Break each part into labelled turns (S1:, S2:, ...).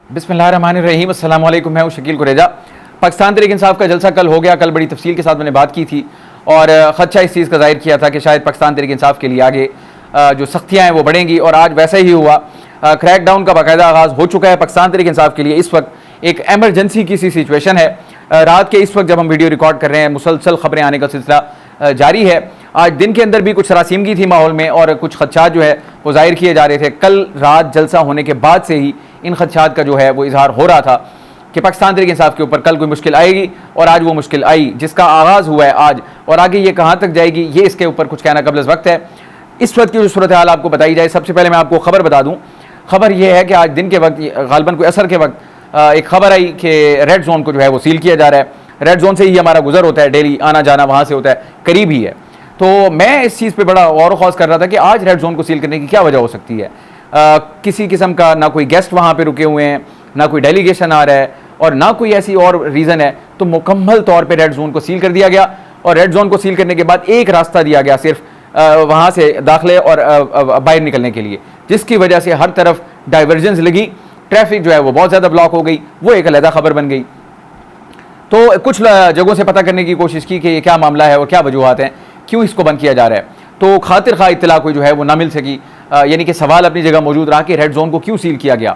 S1: बिस्मिल्लाहिर्रहमानिर्रहीम, अस्सलाम वालेकुम। मैं हूं शकील कुरेजा। पाकिस्तान तहरीक इंसाफ का जलसा कल हो गया। कल बड़ी तफसील के साथ मैंने बात की थी और खदशा इस चीज़ का जाहिर किया था कि शायद पाकिस्तान तहरीक इंसाफ के लिए आगे जो सख्तियाँ हैं वो बढ़ेंगी और आज वैसा ही हुआ। क्रैकडाउन का बाकायदा आगाज़ हो चुका है। पाकिस्तान तहरीक इंसाफ के लिए इस वक्त एक एमरजेंसी की सी सिचुएशन है। रात के इस वक्त जब हम वीडियो रिकॉर्ड कर रहे हैं, मुसलसल खबरें आने का सिलसिला जारी है। आज दिन के अंदर भी कुछ सरासीमगी थी माहौल में और कुछ खदशात जो है वो जाहिर किए जा रहे थे। कल रात जलसा होने के बाद से ही इन खदशात का जो है वो इजहार हो रहा था कि पाकिस्तान तहरीक इंसाफ के ऊपर कल कोई मुश्किल आएगी और आज वो मुश्किल आई, जिसका आगाज़ हुआ है आज और आगे ये कहाँ तक जाएगी ये इसके ऊपर कुछ कहना कबल वक्त है। इस वक्त की जो सूरत हाल आपको बताई जाए, सबसे पहले मैं आपको खबर बता दूँ। खबर यह है कि आज दिन के वक्त गालबन कोई असर के वक्त एक खबर आई कि रेड जोन को जो है वो सील किया जा रहा है। रेड जोन से ही हमारा गुजर होता है, डेली आना जाना वहाँ से होता है, करीब ही है। तो मैं इस चीज़ पे बड़ा गौर ख़ास कर रहा था कि आज रेड जोन को सील करने की क्या वजह हो सकती है। किसी किस्म का ना कोई गेस्ट वहाँ पे रुके हुए हैं, ना कोई डेलीगेशन आ रहा है और ना कोई ऐसी और रीज़न है। तो मुकम्मल तौर पे रेड जोन को सील कर दिया गया और रेड जोन को सील करने के बाद एक रास्ता दिया गया सिर्फ वहाँ से दाखिले और बाहर निकलने के लिए, जिसकी वजह से हर तरफ डाइवर्जेंस लगी, ट्रैफिक जो है वो बहुत ज़्यादा ब्लॉक हो गई। वो एक अलग खबर बन गई। तो कुछ जगहों से पता करने की कोशिश की कि ये क्या मामला है और क्या वजूहत हैं, क्यों इसको बंद किया जा रहा है। तो खातिर खा इत्तला कोई जो है वो ना मिल सकी। यानी कि सवाल अपनी जगह मौजूद रहा कि रेड जोन को क्यों सील किया गया।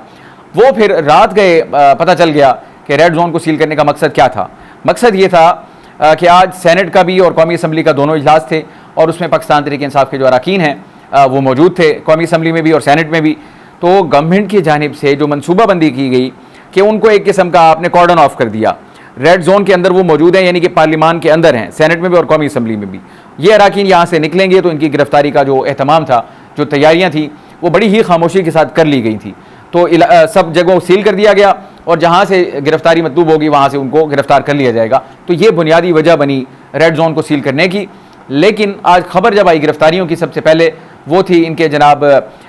S1: वो फिर रात गए पता चल गया कि रेड जोन को सील करने का मकसद क्या था। मकसद ये था कि आज सेनेट का भी और कौमी असम्बली का दोनों इजलास थे और उसमें पाकिस्तान तहरीक इंसाफ के जो अरकान हैं वो मौजूद थे, कौमी असम्बली में भी और सेनेट में भी। तो गवर्नमेंट की जानिब से जो मनसूबाबंदी की गई कि उनको एक किस्म का आपने कॉर्डन ऑफ कर दिया। रेड जोन के अंदर वो मौजूद हैं, यानी कि पार्लियामान के अंदर हैं, सेनेट में भी और कौमी असम्बली में भी। ये अरकान यहाँ से निकलेंगे तो इनकी गिरफ्तारी का जो एहतमाम था, जो तैयारियाँ थी, वो बड़ी ही खामोशी के साथ कर ली गई थी। तो सब जगहों सील कर दिया गया और जहाँ से गिरफ्तारी मतलूब होगी वहाँ से उनको गिरफ्तार कर लिया जाएगा। तो ये बुनियादी वजह बनी रेड जोन को सील करने की। लेकिन आज खबर जब आई गिरफ्तारियों की, सबसे पहले वो थी इनके जनाब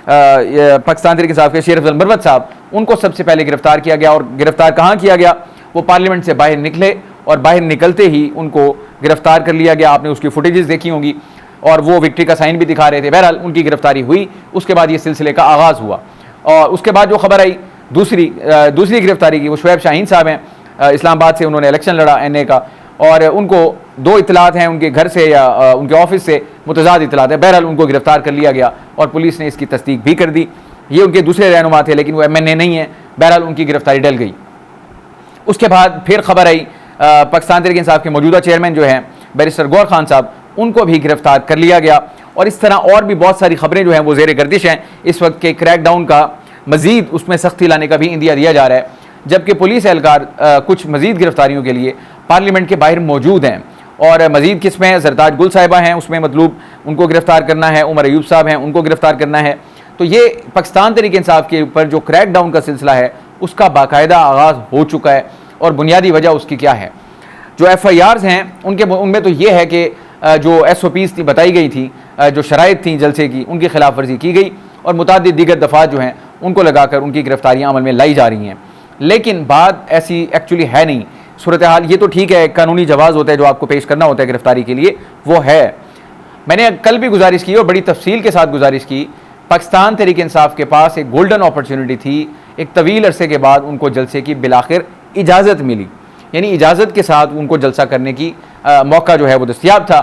S1: पाकिस्तान तहरीक इंसाफ के शेर अफजल मरवत साहब। उनको सबसे पहले गिरफ्तार किया गया और गिरफ्तार कहाँ किया गया, वो पार्लियामेंट से बाहर निकले और बाहर निकलते ही उनको गिरफ्तार कर लिया गया। आपने उसकी फुटेजेस देखी होंगी और वो विक्ट्री का साइन भी दिखा रहे थे। बहरहाल उनकी गिरफ्तारी हुई, उसके बाद ये सिलसिले का आगाज़ हुआ। और उसके बाद जो खबर आई दूसरी गिरफ्तारी की, वो शुएब शाहीन साहब हैं, इस्लामाबाद से उन्होंने इलेक्शन लड़ा NA का और उनको 2 इतलात हैं उनके घर से या उनके ऑफिस से मुतज़ाद इतलात है। बहरहाल उनको गिरफ्तार कर लिया गया और पुलिस ने इसकी तस्दीक भी कर दी। ये उनके दूसरे रहनुमा थे लेकिन वो MNA नहीं है। बहरहाल उनकी गिरफ्तारी डल गई। उसके बाद फिर खबर आई पाकिस्तान तहरीक इंसाफ के मौजूदा चेयरमैन जो हैं बैरिस्टर गौर खान साहब, उनको भी गिरफ्तार कर लिया गया। और इस तरह और भी बहुत सारी खबरें जो हैं वो ज़ेर गर्दिश हैं इस वक्त के। क्रैकडाउन का मज़ीद उसमें सख्ती लाने का भी इंदिया दिया जा रहा है, जबकि पुलिस एहलकार कुछ मज़ीद गिरफ्तारियों के लिए पार्लियामेंट के बाहर मौजूद हैं। और मज़ीद किस्में जरताज गुल साहिबा हैं, उसमें मतलब उनको गिरफ्तार करना है, उमर अयूब साहब हैं, उनको गिरफ्तार करना है। तो ये पाकिस्तान तहरीक इंसाफ के ऊपर जो क्रैकडाउन का सिलसिला है उसका बाकायदा आगाज़ हो चुका है। और बुनियादी वजह उसकी क्या है, जो FIRs हैं उनमें तो ये है कि जो SOPs बताई गई थी, जो शराइत थी जलसे की, उनकी खिलाफ वर्जी की गई और मुतादिद दीगर दफ़ात जो हैं उनको लगाकर उनकी गिरफ्तारियाँ अमल में लाई जा रही हैं। लेकिन बात ऐसी एक्चुअली है नहीं। सूरत हाल ये तो ठीक है, कानूनी जवाज़ होता है जो आपको पेश करना होता है गिरफ्तारी के लिए, वो है। मैंने कल भी गुजारिश की और बड़ी तफसील के साथ गुजारिश की। पाकिस्तान तहरीक इंसाफ के पास एक गोल्डन अपॉर्चुनिटी थी, एक तवील अरसे के बाद उनको जलसे की बिलाखिर इजाज़त मिली, यानी इजाज़त के साथ उनको जलसा करने की मौका जो है वो दस्तयाब था।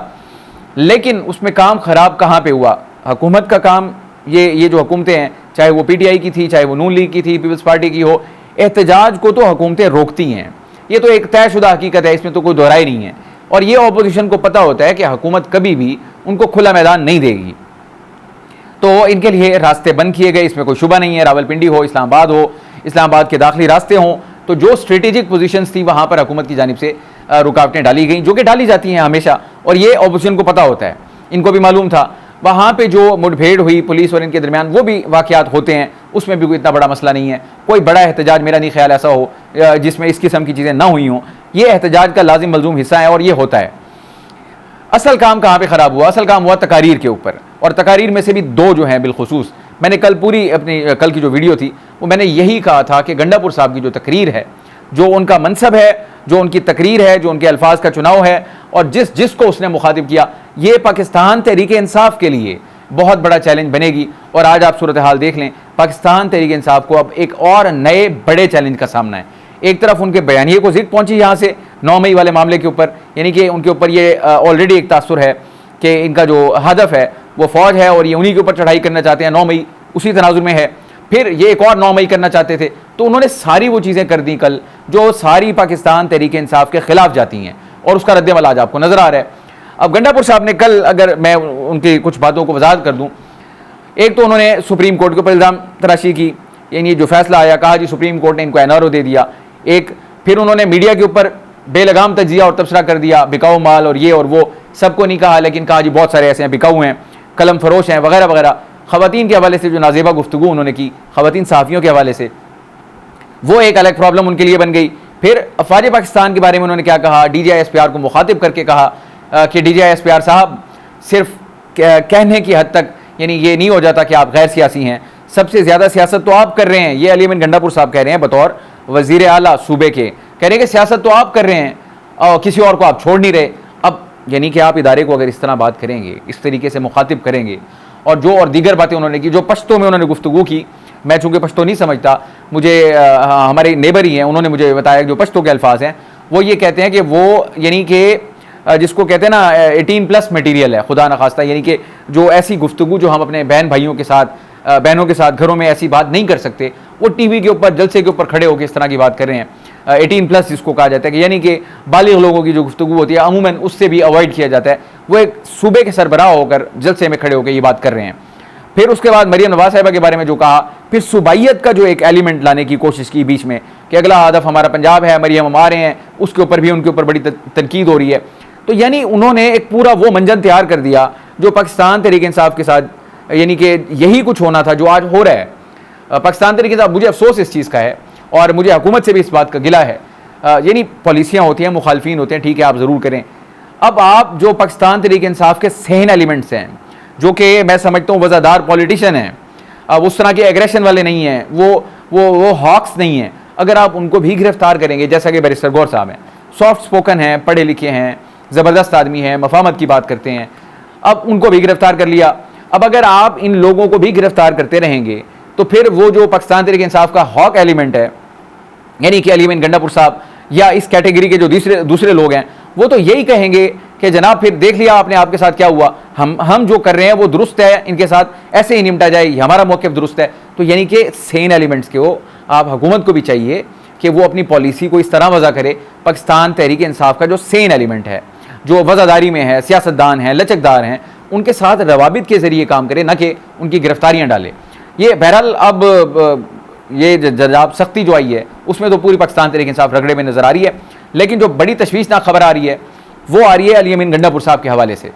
S1: लेकिन उसमें काम ख़राब कहाँ पे हुआ, हुकूमत का काम। ये जो हुकूमतें हैं, चाहे वो PTI की थी, चाहे वो नून लीग की थी, पीपल्स पार्टी की हो, एहतजाज को तो हुकूमतें रोकती हैं। ये तो एक तयशुदा हकीकत है, इसमें तो कोई दोहराई नहीं है। और ये अपोजिशन को पता होता है कि हुकूमत कभी भी उनको खुला मैदान नहीं देगी। तो इनके लिए रास्ते बंद किए गए, इसमें कोई शुबा नहीं है। रावलपिंडी हो, इस्लामाबाद के दाखिली रास्ते हों, तो जो स्ट्रेटेजिक पोजीशंस थी वहाँ पर हुकूमत की जानिब से रुकावटें डाली गई, जो कि डाली जाती हैं हमेशा। और ये अपोजिशन को पता होता है, इनको भी मालूम था। वहाँ पे जो मुठभेड़ हुई पुलिस और इनके दरमियान, वो भी वाक़यात होते हैं, उसमें भी कोई इतना बड़ा मसला नहीं है। कोई बड़ा एहतजाज मेरा नहीं ख्याल ऐसा हो जिसमें इस किस्म की चीज़ें ना हुई हों। ये एहतजाज का लाजिम मलजूम हिस्सा है और ये होता है। असल काम कहाँ पे ख़राब हुआ, असल काम हुआ तकारीर के ऊपर। और तकारीर में से भी 2 जो हैं बिलखुसूस, मैंने कल पूरी अपनी कल की जो वीडियो थी वो मैंने यही कहा था कि गंडापुर साहब की जो तकरीर है, जो उनका मनसब है, जो उनकी तकरीर है, जो उनके अल्फाज का चुनाव है और जिसको उसने मुखातिब किया, ये पाकिस्तान तहरीक इंसाफ के लिए बहुत बड़ा चैलेंज बनेगी। और आज आप सूरत हाल देख लें, पाकिस्तान तहरीक इंसाफ को अब एक और नए बड़े चैलेंज का सामना है। एक तरफ उनके बयानिए को जिद पहुंची यहाँ से 9 मई वाले मामले के ऊपर, यानी कि उनके ऊपर ये ऑलरेडी एक तासुर है कि इनका जो हदफ है वो फ़ौज है और ये उन्हीं के ऊपर चढ़ाई करना चाहते हैं। 9 मई उसी तनाजुर में है, फिर ये एक और 9 मई करना चाहते थे, तो उन्होंने सारी वो चीज़ें कर दी कल जो सारी पाकिस्तान तहरीक इंसाफ के खिलाफ जाती हैं, और उसका रद्द-ए-अमल आज आपको नज़र आ रहा है। अब गंडापुर साहब ने कल, अगर मैं उनकी कुछ बातों को वजाहत कर दूँ, एक तो उन्होंने सुप्रीम कोर्ट के ऊपर इल्ज़ाम तराशी की, यानी जो फैसला आया, कहा जी सुप्रीम कोर्ट ने इनको एनआरओ दे दिया। एक फिर उन्होंने मीडिया के ऊपर बेलगाम तजिया और तबसरा कर दिया, बिकाऊ माल और ये और वो, सबको नहीं कहा, लेकिन कहा जी बहुत सारे ऐसे हैं बिकाऊ हैं, कलम फरोश हैं वगैरह वगैरह। ख़वातीन के हवाले से जो नाजेबा गुफ्तगू उन्होंने की, ख़वातीन सहाफ़ियों के हवाले से, वो एक अलग प्रॉब्लम उनके लिए बन गई। फिर अफवाज पाकिस्तान के बारे में उन्होंने क्या कहा, DGI-SPR को मुखातिब करके कहा कि DGI-SPR साहब सिर्फ कहने की हद तक, यानी ये नहीं हो जाता कि आप गैर सियासी हैं, सबसे ज़्यादा सियासत तो आप कर रहे हैं। ये अली अमीन गंडापुर साहब कह रहे हैं बतौर वज़ीर आला सूबे के, कह रहे हैं कि सियासत तो आप कर रहे हैं और किसी और को आप छोड़ नहीं रहे। अब यानी कि आप इदारे को अगर इस तरह बात करेंगे, इस तरीके से मुखातिब करेंगे, और दीगर बातें उन्होंने की, जो पश्तो में उन्होंने गुफ्तगू की, मैं चूँकि पश्तो नहीं समझता, मुझे हमारे नेबर ही हैं, उन्होंने मुझे बताया जो पश्तो के अल्फाज हैं वो ये कहते हैं कि वो यानी कि जिसको कहते हैं ना 18+ मटीरियल है, खुदा न खास्ता, यानी कि जो ऐसी गुफ्तगू जो हम अपने बहन भाइयों के साथ, बहनों के साथ घरों में ऐसी बात नहीं कर सकते, वो टीवी के ऊपर जलसे के ऊपर खड़े होकर इस तरह की बात कर रहे हैं। 18+ जिसको कहा जाता है कि यानी कि बालिग लोगों की जो गुफ्तगू होती है अमूमन उससे भी अवॉइड किया जाता है, वो एक सूबे के सरबराह होकर जलसे में खड़े होकर ये बात कर रहे हैं। फिर उसके बाद मरियम नवाज साहिबा के बारे में जो कहा, फिर सूबाइयत का जो एक एलिमेंट लाने की कोशिश की बीच में कि अगला हदफ हमारा पंजाब है, मरियम हम आ रहे हैं, उसके ऊपर भी उनके ऊपर बड़ी तनकीद हो रही है। तो यानी उन्होंने एक पूरा वो मंजन तैयार कर दिया जो पाकिस्तान तहरीक इंसाफ के साथ, यानी कि यही कुछ होना था जो आज हो रहा है पाकिस्तान तहरीक इंसाफ। मुझे अफसोस इस चीज़ का है और मुझे हुकूमत से भी इस बात का गिला है। यानी पॉलिसियाँ होती हैं, मुखालफिन होते हैं, ठीक है आप ज़रूर करें। अब आप जो पाकिस्तान तहरीक इंसाफ के सहन एलिमेंट्स हैं, जो कि मैं समझता हूँ वज़ादार पॉलिटिशियन हैं, अब उस तरह के एग्रेशन वाले नहीं हैं, वो हॉक्स नहीं हैं, अगर आप उनको भी गिरफ्तार करेंगे, जैसा कि बैरिस्टर गौर साहब हैं, सॉफ्ट स्पोकन हैं, पढ़े लिखे हैं, ज़बरदस्त आदमी हैं, मफामत की बात करते हैं, अब उनको भी गिरफ्तार कर लिया। अब अगर आप इन लोगों को भी गिरफ्तार करते रहेंगे तो फिर वो जो पाकिस्तान तहरीक इंसाफ का हॉक एलिमेंट है, यानी कि अली अमीन गंडापुर साहब या इस कैटेगरी के जो दूसरे लोग हैं, वो तो यही कहेंगे कि जनाब फिर देख लिया आपने, आपके साथ क्या हुआ, हम जो कर रहे हैं वो दुरुस्त है, इनके साथ ऐसे ही निपटा जाए, हमारा मौक़िफ़ दुरुस्त है। तो यानी कि सेन एलिमेंट्स के वो आप हुकूमत को भी चाहिए कि वो अपनी पॉलिसी को इस तरह वज़ा करे, पाकिस्तान तहरीक इंसाफ का जो सेन एलिमेंट है, जो वज़ादारी में है, सियासतदान हैं, लचकदार हैं, उनके साथ रवाबित के ज़रिए काम करे, ना कि उनकी गिरफ्तारियाँ डाले। ये बहरहाल अब ये जनाब सख्ती जो आई है उसमें तो पूरी पाकिस्तान तहरीक इंसाफ रगड़े में नज़र आ रही है, लेकिन जो बड़ी तशवीशनाक खबर आ रही है वो आ रही है अली अमीन गंडापुर साहब के हवाले से।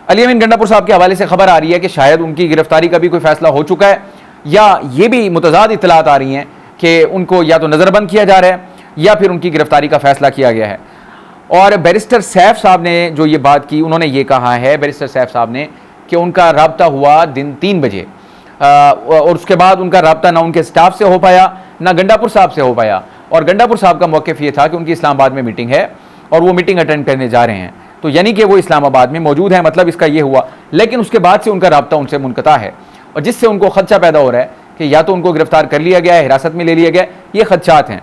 S1: अली अमीन गंडापुर साहब के हवाले से खबर आ रही है कि शायद उनकी गिरफ्तारी का भी कोई फैसला हो चुका है, या ये भी मुतज़ाद इत्तलात आ रही हैं कि उनको या तो नज़रबंद किया जा रहा है या फिर उनकी गिरफ्तारी का फैसला किया गया है। और बैरिस्टर सैफ साहब ने जो ये बात की, उन्होंने ये कहा है बैरिस्टर सैफ साहब ने कि उनका रब्ता हुआ दिन 3 बजे और उसके बाद उनका रब्ता ना उनके स्टाफ से हो पाया ना गंडापुर साहब से हो पाया, और गंडापुर साहब का मौक़िफ़ ये था कि उनकी इस्लामाबाद में मीटिंग है और वो मीटिंग अटेंड करने जा रहे हैं, तो यानी कि वो इस्लामाबाद में मौजूद है, मतलब इसका ये हुआ। लेकिन उसके बाद से उनका रब्ता उनसे मुनक़ता है, और जिससे उनको खदशा पैदा हो रहा है कि या तो उनको गिरफ्तार कर लिया गया है, हिरासत में ले लिया गया, ये खदशात हैं।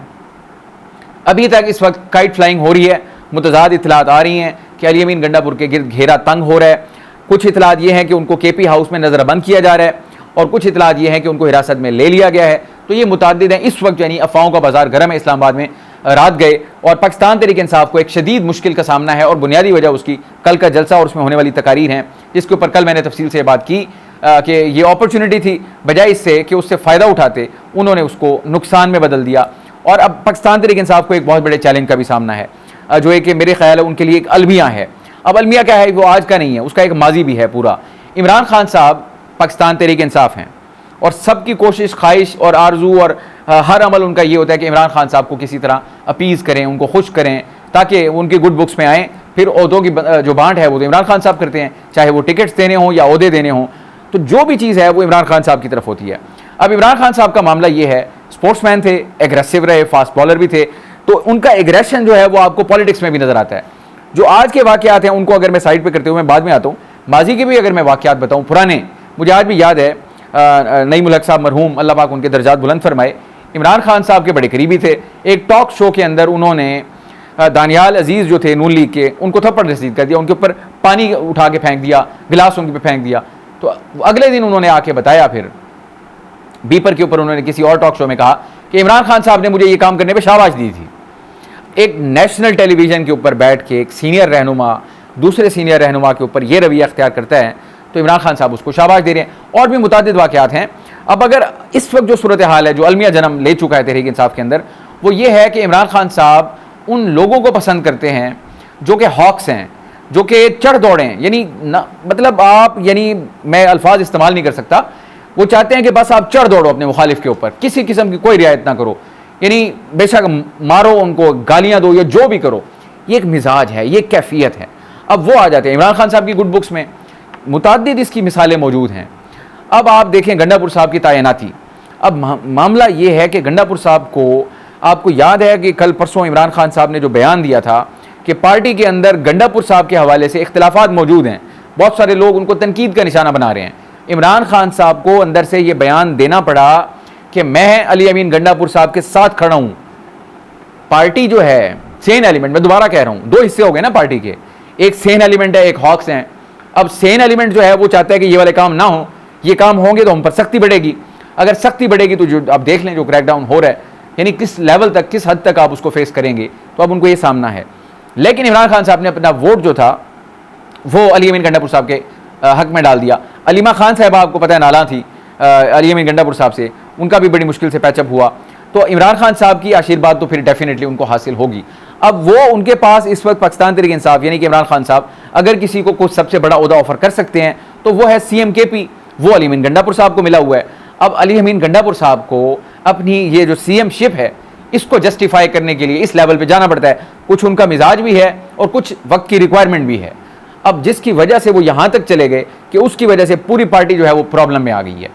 S1: अभी तक इस वक्त काइट फ्लाइंग हो रही है, मुतज़ाद इत्तलात आ रही हैं कि अली अमीन गंडापुर के गिर्द घेरा तंग हो रहा है। कुछ इत्तलात ये हैं कि उनको KP हाउस में नज़रबंद किया जा रहा है, और कुछ इत्तलात ये हैं कि उनको हिरासत में ले लिया गया है। तो ये मुतादिद हैं। इस वक्त यानी अफवाहों का बाजार गर्म है इस्लामाबाद में, रात गए, और पाकिस्तान तहरीक इंसाफ को एक शदीद मुश्किल का सामना है, और बुनियादी वजह उसकी कल का जलसा और उसमें होने वाली तकारीर हैं, जिसके ऊपर कल मैंने तफसील से बात की कि ये अपॉर्चुनिटी थी, बजाय इससे कि उससे फ़ायदा उठाते उन्होंने उसको नुकसान में बदल दिया। और अब पाकिस्तान तहरीक इंसाफ को एक बहुत बड़े चैलेंज का भी सामना है, जो है कि मेरे ख्याल है उनके लिए एक अलमिया है। अब अलमिया क्या है, वो आज का नहीं है, उसका एक माजी भी है पूरा। इमरान खान साहब पाकिस्तान तहरीक इंसाफ हैं, और सबकी कोशिश, ख्वाहिश और आरजू और हर अमल उनका ये होता है कि इमरान खान साहब को किसी तरह अपीज़ करें, उनको खुश करें, ताकि उनकी गुड बुक्स में आएँ। फिर ओहदों की जो बांट है वो तो इमरान खान साहब करते हैं, चाहे वो टिकट्स देने हों या ओहदे देने हों, तो जो भी चीज़ है वो इमरान खान साहब की तरफ होती है। अब इमरान खान साहब का मामला ये है, स्पोर्ट्समैन थे, एग्रेसिव रहे, फास्ट बॉलर भी थे, तो उनका एग्रेशन जो है वो आपको पॉलिटिक्स में भी नज़र आता है। जो आज के वाक़यात हैं उनको अगर मैं साइड पे करते हुए मैं बाद में आता हूँ, माजी के भी अगर मैं वाक़यात बताऊँ पुराने, मुझे आज भी याद है नईमुल हक साहब मरहूम, अल्लाह पाक उनके दर्जात बुलंद फरमाए, इमरान खान साहब के बड़े करीबी थे। एक टॉक शो के अंदर उन्होंने दानियाल अजीज़ जो थे नून लीग के, उनको थप्पड़ रसीद कर दिया, उनके ऊपर पानी उठा के फेंक दिया, गिलास उनके पे फेंक दिया। तो अगले दिन उन्होंने आके बताया, फिर बीपर के ऊपर उन्होंने किसी और टॉक शो में कहा कि इमरान खान साहब ने मुझे ये काम करने पर शाबाश दी थी। एक नेशनल टेलीविज़न के ऊपर बैठ के एक सीनियर रहनुमा दूसरे सीनियर रहनुमा के ऊपर ये रवैया अख्तियार करता है, तो इमरान खान साहब उसको शाबाश दे रहे हैं। और भी मुतादिद वाक़यात हैं। अब अगर इस वक्त जो सूरत हाल है, जो अलमिया जन्म ले चुका है तहरीक इंसाफ के अंदर, वो ये है कि इमरान खान साहब उन लोगों को पसंद करते हैं जो कि हॉक्स हैं, जो कि चढ़ दौड़ें, यानी मतलब आप, यानी मैं अल्फाज इस्तेमाल नहीं कर सकता, वो चाहते हैं कि बस आप चढ़ दौड़ो अपने मुखालिफ के ऊपर, किसी किस्म की कोई रियायत ना करो, यानी बेशक मारो उनको, गालियाँ दो या जो भी करो। ये एक मिजाज है, ये कैफियत है। अब वो आ जाते हैं इमरान खान साहब की गुड बुक्स में मुताद्दिद इसकी मिसालें मौजूद हैं। अब आप देखें गंडापुर साहब की तैनाती। अब मामला ये है कि गंडापुर साहब को, आपको याद है कि कल परसों इमरान खान साहब ने जो बयान दिया था कि पार्टी के अंदर गंडापुर साहब के हवाले से इख्तिलाफात मौजूद हैं, बहुत सारे लोग उनको तनकीद का निशाना बना रहे हैं। इमरान खान साहब को अंदर से ये बयान देना पड़ा कि मैं अली अमीन गंडापुर साहब के साथ खड़ा हूँ। पार्टी जो है सेन एलिमेंट, मैं दोबारा कह रहा हूँ, दो हिस्से हो गए ना पार्टी के, एक सेन एलिमेंट है, एक हॉक्स हैं। अब सेन एलिमेंट जो है वो चाहता है कि ये वाले काम ना हो, ये काम होंगे तो हम पर सख्ती बढ़ेगी। अगर सख्ती बढ़ेगी तो जो आप देख लें जो क्रैकडाउन हो रहा है, यानी किस लेवल तक, किस हद तक आप उसको फेस करेंगे, तो अब उनको ये सामना है। लेकिन इमरान खान साहब ने अपना वोट जो था वो अली अमीन गंडापुर साहब के हक में डाल दिया। अलीमा खान साहबा आपको पता है नाला थी अली अमीन गंडापुर साहब से, उनका भी बड़ी मुश्किल से पैचअप हुआ। तो इमरान खान साहब की आशीर्वाद तो फिर डेफिनेटली उनको हासिल होगी। अब वो उनके पास इस वक्त पाकिस्तान तहरीक इंसाफ यानी कि इमरान खान साहब अगर किसी को कुछ सबसे बड़ा ओहदा ऑफर कर सकते हैं तो वो है CMKP, वो अली अमीन गंडापुर साहब को मिला हुआ है। अब अली अमीन गंडापुर साहब को अपनी ये जो CM शिप है इसको जस्टिफाई करने के लिए इस लेवल पे जाना पड़ता है। कुछ उनका मिजाज भी है और कुछ वक्त की रिक्वायरमेंट भी है। अब जिसकी वजह से वो यहाँ तक चले गए कि उसकी वजह से पूरी पार्टी जो है वो प्रॉब्लम में आ गई है।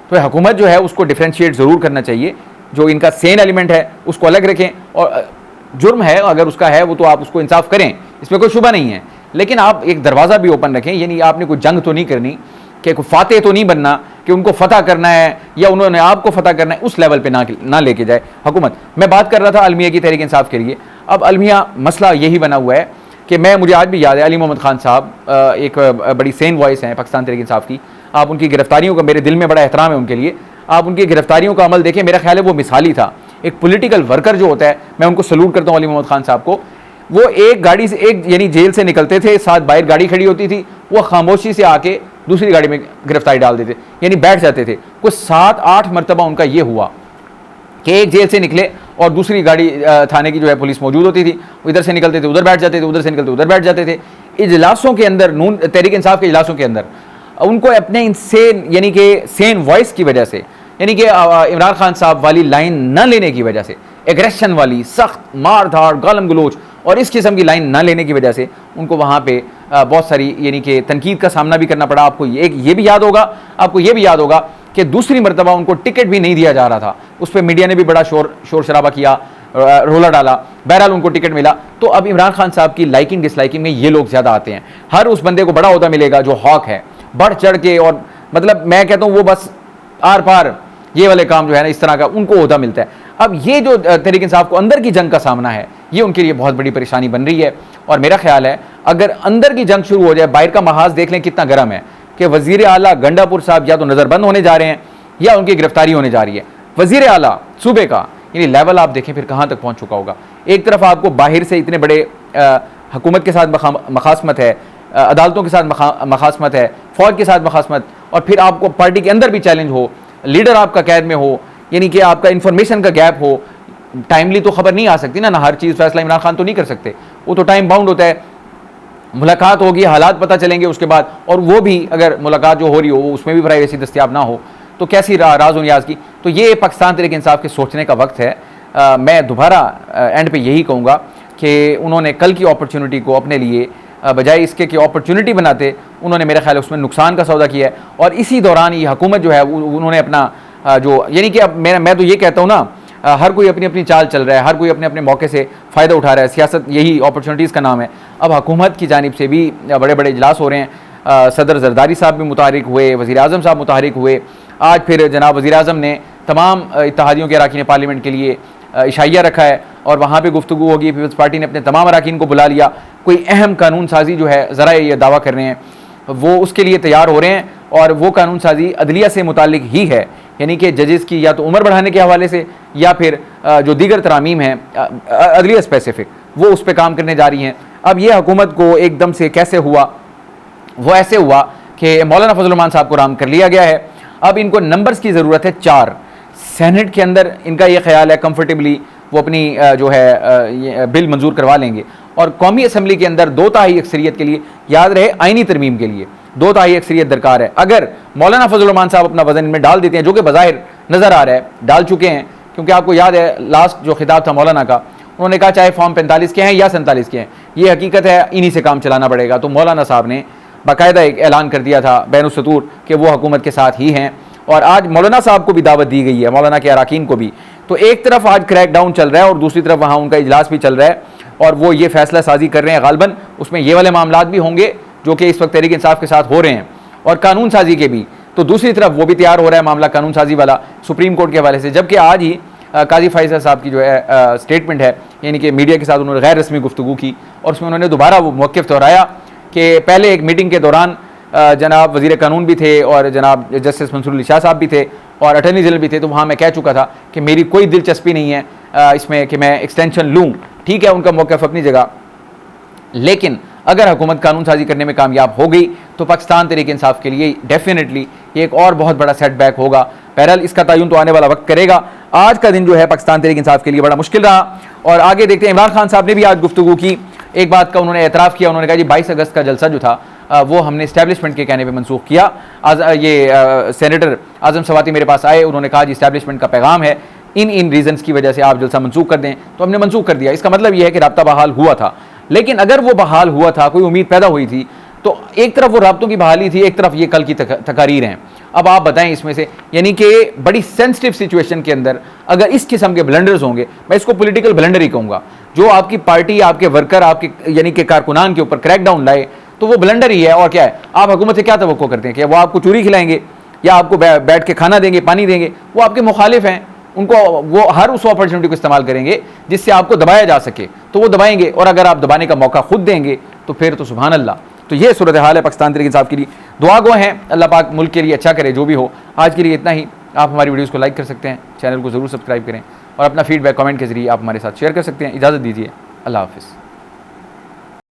S1: तो हुकूमत जो है उसको डिफ्रेंशिएट ज़रूर करना चाहिए, जो इनका सेन एलिमेंट है उसको अलग रखें, और जुर्म है अगर उसका है वो तो आप उसको इंसाफ करें, इसमें कोई शुबा नहीं है। लेकिन आप एक दरवाज़ा भी ओपन रखें, यानी आपने कोई जंग तो नहीं करनी, कि कोई फातेह तो नहीं बनना कि उनको फतह करना है या उन्होंने आपको फतह करना है, उस लेवल पे ना लेके जाए हुकूमत। मैं बात कर रहा था अलमिया की तहरीक इंसाफ के लिए। अब अलमिया मसला यही बना हुआ है कि मुझे आज भी याद है अली मोहम्मद खान साहब एक बड़ी सेन वॉइस हैं पाकिस्तान तहरीक इंसाफ की। आप उनकी गिरफ्तारियों का, मेरे दिल में बड़ा एहतराम है उनके लिए, आप उनकी गिरफ्तारियों का अमल देखें, मेरा ख्याल है वो मिसाली था। एक पॉलिटिकल वर्कर जो होता है, मैं उनको सलूट करता हूँ अली मोहम्मद खान साहब को। वो एक गाड़ी से, एक यानी जेल से निकलते थे, साथ बाहर गाड़ी खड़ी होती थी, वो खामोशी से आके दूसरी गाड़ी में गिरफ्तारी डाल देते, यानी बैठ जाते थे। कुछ 7-8 मरतबा उनका ये हुआ कि एक जेल से निकले और दूसरी गाड़ी थाने की जो है पुलिस मौजूद होती थी, इधर से निकलते थे उधर बैठ जाते थे, उधर से निकलते उधर बैठ जाते थे। इजलासों के अंदर, नून तहरीक इंसाफ के इजलासों के अंदर उनको अपने इनसेन यानी कि सेन वॉइस की वजह से, यानी कि इमरान खान साहब वाली लाइन न लेने की वजह से, एग्रेशन वाली सख्त मार धाड़ गालम गलोच और इस किस्म की लाइन न लेने की वजह से उनको वहाँ पे बहुत सारी यानी कि तनकीद का सामना भी करना पड़ा। आपको ये भी याद होगा कि दूसरी मरतबा उनको टिकट भी नहीं दिया जा रहा था, उस पर मीडिया ने भी बड़ा शोर शराबा किया, रोला डाला, बहरहाल उनको टिकट मिला। तो अब इमरान खान साहब की लाइकिंग डिसलाइकिंग में ये लोग ज़्यादा आते हैं। हर उस बंदे को बड़ा ओहदा मिलेगा जो हॉक है, बढ़ चढ़ के, और मतलब मैं कहता हूँ वो बस आर पार ये वाले काम जो है ना इस तरह का उनको ओहदा मिलता है। अब ये जो तहरीक इंसाफ को अंदर की जंग का सामना है, ये उनके लिए बहुत बड़ी परेशानी बन रही है। और मेरा ख्याल है अगर अंदर की जंग शुरू हो जाए, बाहर का महाज देख लें कितना गर्म है कि वज़ीर आला गंडापुर साहब या तो नज़रबंद होने जा रहे हैं या उनकी गिरफ्तारी होने जा रही है। वज़ीर आला सूबे का यानी लेवल आप देखें फिर कहाँ तक पहुँच चुका होगा। एक तरफ आपको बाहर से इतने बड़े हुकूमत के साथ मखासमत है, अदालतों के साथ मखासमत है, फ़ौज के साथ मखासमत, और फिर आपको पार्टी के अंदर भी चैलेंज हो, लीडर आपका कैद में हो, यानी कि आपका इन्फॉर्मेशन का गैप हो, टाइमली तो खबर नहीं आ सकती ना हर चीज़ फैसला इमरान खान तो नहीं कर सकते, वो तो टाइम बाउंड होता है। मुलाकात होगी, हालात पता चलेंगे उसके बाद, और वो भी अगर मुलाकात जो हो रही हो उसमें भी प्राइवेसी दस्तियाब ना हो तो कैसी राज नियाज की। तो ये पाकिस्तान तहरीक इंसाफ के सोचने का वक्त है। मैं दोबारा एंड पे यही कहूँगा कि उन्होंने कल की अपॉर्चुनिटी को अपने लिए बजाय इसके कि अपॉर्चुनिटी बनाते, उन्होंने मेरा ख्याल उसमें नुकसान का सौदा किया है। और इसी दौरान ये हुकूमत जो है उन्होंने अपना जो यानी कि अब मैं तो ये कहता हूँ ना, हर कोई अपनी अपनी चाल चल रहा है, हर कोई अपने अपने मौके से फ़ायदा उठा रहा है, सियासत यही अपॉर्चुनिटीज़ का नाम है। अब हुकूमत की जानिब से भी बड़े बड़े इजलास हो रहे हैं, सदर जरदारी साहब भी मुतहरिक हुए, वज़ीर आज़म साहब मुतहरिक हुए, आज फिर जनाब वज़ीर-ए-आज़म ने तमाम इत्तेहादियों के अरकान पार्लियामेंट के लिए इशाइया रखा है और वहाँ पे गुफ्तगू होगी। पीपल्स पार्टी ने अपने तमाम अरकान को बुला लिया। कोई अहम कानून साजी जो है ज़रा ये दावा कर रहे हैं वो उसके लिए तैयार हो रहे हैं और वो कानून साजी अदलिया से मुतालिक ही है, यानी कि जजेस की या तो उम्र बढ़ाने के हवाले से या फिर जो दीगर तरामीम हैं अदलिया स्पेसिफिक, वो उस पर काम करने जा रही हैं। अब ये हुकूमत को एकदम से कैसे हुआ, वो ऐसे हुआ कि मौलाना फजल रहमान साहब को राम कर लिया गया है। अब इनको नंबर्स की ज़रूरत है 4। सेनेट के अंदर इनका ये ख्याल है कंफर्टेबली वो अपनी जो है बिल मंजूर करवा लेंगे और कौमी असम्बली के अंदर 2/3 अक्सरियत के लिए, याद रहे आइनी तरमीम के लिए 2/3 अक्सरियत दरकार है। अगर मौलाना फजल रहमान साहब अपना वजन इनमें डाल देते हैं, जो कि बज़ाहिर नज़र आ रहा है डाल चुके हैं, क्योंकि आपको याद है लास्ट जो खिताब था मौलाना का, उन्होंने कहा चाहे फॉर्म 45 के हैं या 47 के हैं, ये हकीकत है, इन्हीं से काम चलाना पड़ेगा। तो मौलाना साहब ने बाकायदा एक ऐलान कर दिया था बैनुस्सतूर कि वो हुकूमत के साथ ही हैं और आज मौलाना साहब को भी दावत दी गई है, मौलाना के अरकान को भी। तो एक तरफ आज क्रैक डाउन चल रहा है और दूसरी तरफ वहाँ उनका इजलास भी चल रहा है और वो ये फैसला साजी कर रहे हैं। गालबन उसमें ये वाले मामलात भी होंगे जो कि इस वक्त तहरीक इंसाफ के साथ हो रहे हैं और कानून साजी के भी। तो दूसरी तरफ वो भी तैयार हो रहा है मामला कानून साजी वाला सुप्रीम कोर्ट के हवाले से, जबकि आज ही काजी फैसल साहब की जो है स्टेटमेंट है, यानी कि मीडिया के साथ उन्होंने गैर रस्मी गुफ्तगू की और उसमें उन्होंने दोबारा वो मौक़िफ़ दोहराया कि पहले एक मीटिंग के दौरान जनाब वज़ीर कानून भी थे और जनाब जस्टिस मंसूर अली शाह साहब भी थे और अटर्नी जनरल भी थे, तो वहाँ मैं कह चुका था कि मेरी कोई दिलचस्पी नहीं है इसमें कि मैं एक्सटेंशन लूँ। ठीक है, उनका मौक़िफ़ अपनी जगह, लेकिन अगर हुकूमत कानून साजी करने में कामयाब हो गई तो पाकिस्तान तहरीक इंसाफ के लिए डेफिनेटली एक और बहुत बड़ा सेटबैक होगा। बहरहाल इसका तयन तो आने वाला वक्त करेगा। आज का दिन जो है पाकिस्तान तहरीक इंसाफ के लिए बड़ा मुश्किल रहा और आगे देखते हैं। इमरान खान साहब ने भी आज गुफ्तगू की, एक बात का उन्होंने एतराफ़ किया, उन्होंने कहा जी 22 अगस्त का जलसा जो था वो हमने इस्टेब्लिशमेंट के कहने पे मनसूख किया। सेनेटर आज़म सवाती मेरे पास आए, उन्होंने कहा जी इस्टेब्लिशमेंट का पैगाम है, इन रीजन्स की वजह से आप जलसा मनसूख कर दें, तो हमने मनसूख कर दिया। इसका मतलब यह है कि राब्ता बहाल हुआ था, लेकिन अगर वो बहाल हुआ था, कोई उम्मीद पैदा हुई थी, तो एक तरफ वो राब्तों की बहाली थी, एक तरफ ये कल की तकारीर हैं। अब आप बताएं इसमें से, यानी कि बड़ी सेंसिटिव सिचुएशन के अंदर अगर इस किस्म के ब्लंडर्स होंगे, मैं इसको पॉलिटिकल ब्लंडर ही कहूँगा, जो आपकी पार्टी, आपके वर्कर, आपके यानी कि कारकुनान के ऊपर क्रैकडाउन लाए, तो वो ब्लंडर ही है। और क्या है, आप हुकूमत से क्या तवक्को करते हैं कि वो आपको चूरी खिलाएंगे या आपको बैठ के खाना देंगे, पानी देंगे? वो आपके मुखालिफ हैं, उनको वो हर उस अपॉर्चुनिटी को इस्तेमाल करेंगे जिससे आपको दबाया जा सके, तो वो दबाएंगे। और अगर आप दबाने का मौका खुद देंगे तो फिर तो सुभान अल्लाह। तो ये सूरत हाल है पाकिस्तान तहरीक इंसाफ के लिए। दुआ गो हैं, अल्लाह पाक मुल्क के लिए अच्छा करे, जो भी हो। आज के लिए इतना ही। आप हमारी वीडियोज़ को लाइक कर सकते हैं, चैनल को ज़रूर सब्सक्राइब करें और अपना फीडबैक कमेंट के जरिए आप हमारे साथ शेयर कर सकते हैं। इजाज़त दीजिए, अल्लाह हाफ़िज़।